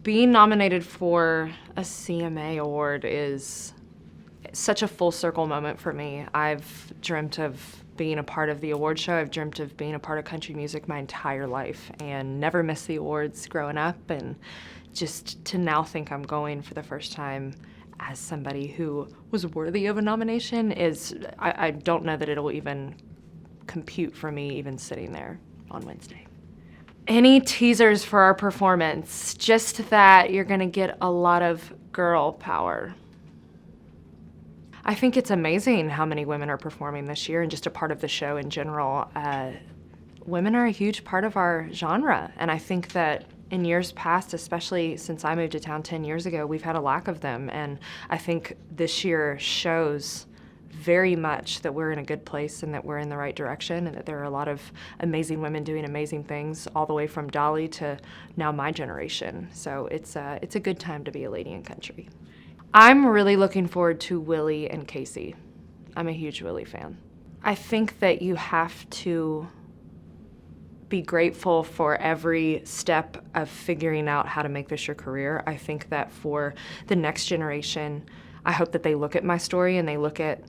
Being nominated for a CMA Award is such a full circle moment for me. I've dreamt of being a part of the award show. I've dreamt of being a part of country music my entire life and never missed the awards growing up. And just to now think I'm going for the first time as somebody who was worthy of a nomination I don't know that it'll even compute for me even sitting there on Wednesday. Any teasers for our performance? Just that you're gonna get a lot of girl power. I think it's amazing how many women are performing this year and just a part of the show in general. Women are a huge part of our genre, and I think that in years past, especially since I moved to town 10 years ago, we've had a lack of them, and I think this year shows very much that we're in a good place and that we're in the right direction and that there are a lot of amazing women doing amazing things all the way from Dolly to now my generation. So it's a good time to be a lady in country. I'm really looking forward to Willie and Casey. I'm a huge Willie fan. I think that you have to be grateful for every step of figuring out how to make this your career. I think that for the next generation, I hope that they look at my story and they look at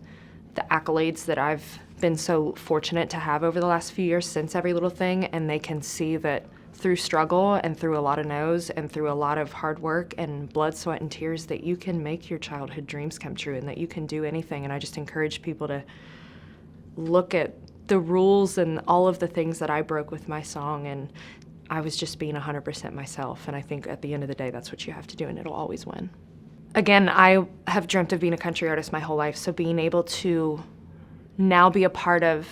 the accolades that I've been so fortunate to have over the last few years since Every Little Thing, and they can see that through struggle and through a lot of no's and through a lot of hard work and blood, sweat, and tears that you can make your childhood dreams come true and that you can do anything. And I just encourage people to look at the rules and all of the things that I broke with my song, and I was just being 100% myself, and I think at the end of the day that's what you have to do, and it'll always win. Again, I have dreamt of being a country artist my whole life, so being able to now be a part of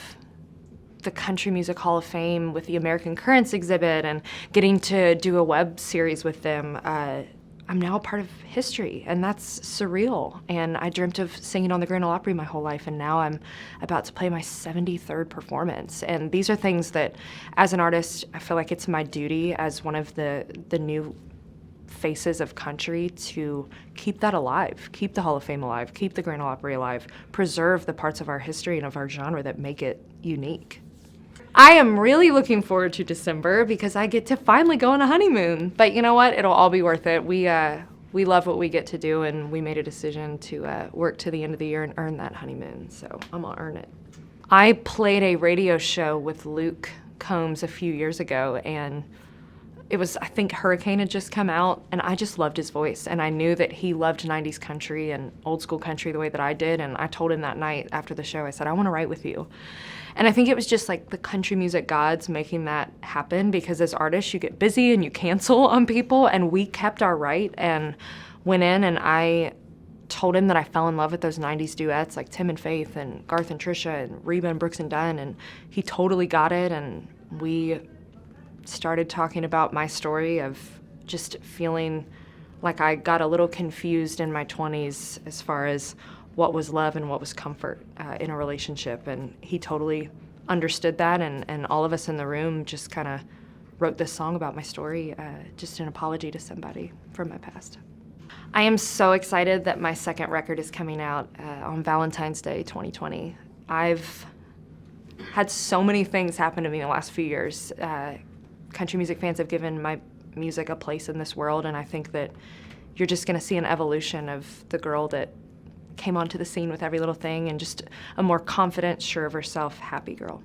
the Country Music Hall of Fame with the American Currents exhibit and getting to do a web series with them, I'm now a part of history, and that's surreal. And I dreamt of singing on the Grand Ole Opry my whole life, and now I'm about to play my 73rd performance. And these are things that, as an artist, I feel like it's my duty as one of the new faces of country to keep that alive, keep the Hall of Fame alive, keep the Grand Ole Opry alive, preserve the parts of our history and of our genre that make it unique. I am really looking forward to December because I get to finally go on a honeymoon. But you know what? It'll all be worth it. We love what we get to do, and we made a decision to work to the end of the year and earn that honeymoon. So I'm gonna earn it. I played a radio show with Luke Combs a few years ago, and it was, I think Hurricane had just come out, and I just loved his voice, and I knew that he loved 90s country and old school country the way that I did, and I told him that night after the show, I said, I want to write with you. And I think it was just like the country music gods making that happen, because as artists you get busy and you cancel on people, and we kept our right and went in, and I told him that I fell in love with those 90s duets like Tim and Faith and Garth and Trisha and Reba and Brooks and Dunn, and he totally got it, and we started talking about my story of just feeling like I got a little confused in my 20s as far as what was love and what was comfort in a relationship, and he totally understood that, and all of us in the room just kind of wrote this song about my story, just an apology to somebody from my past. I am so excited that my second record is coming out on Valentine's Day 2020. I've had so many things happen to me in the last few years. Country music fans have given my music a place in this world, and I think that you're just going to see an evolution of the girl that came onto the scene with Every Little Thing and just a more confident, sure of herself, happy girl.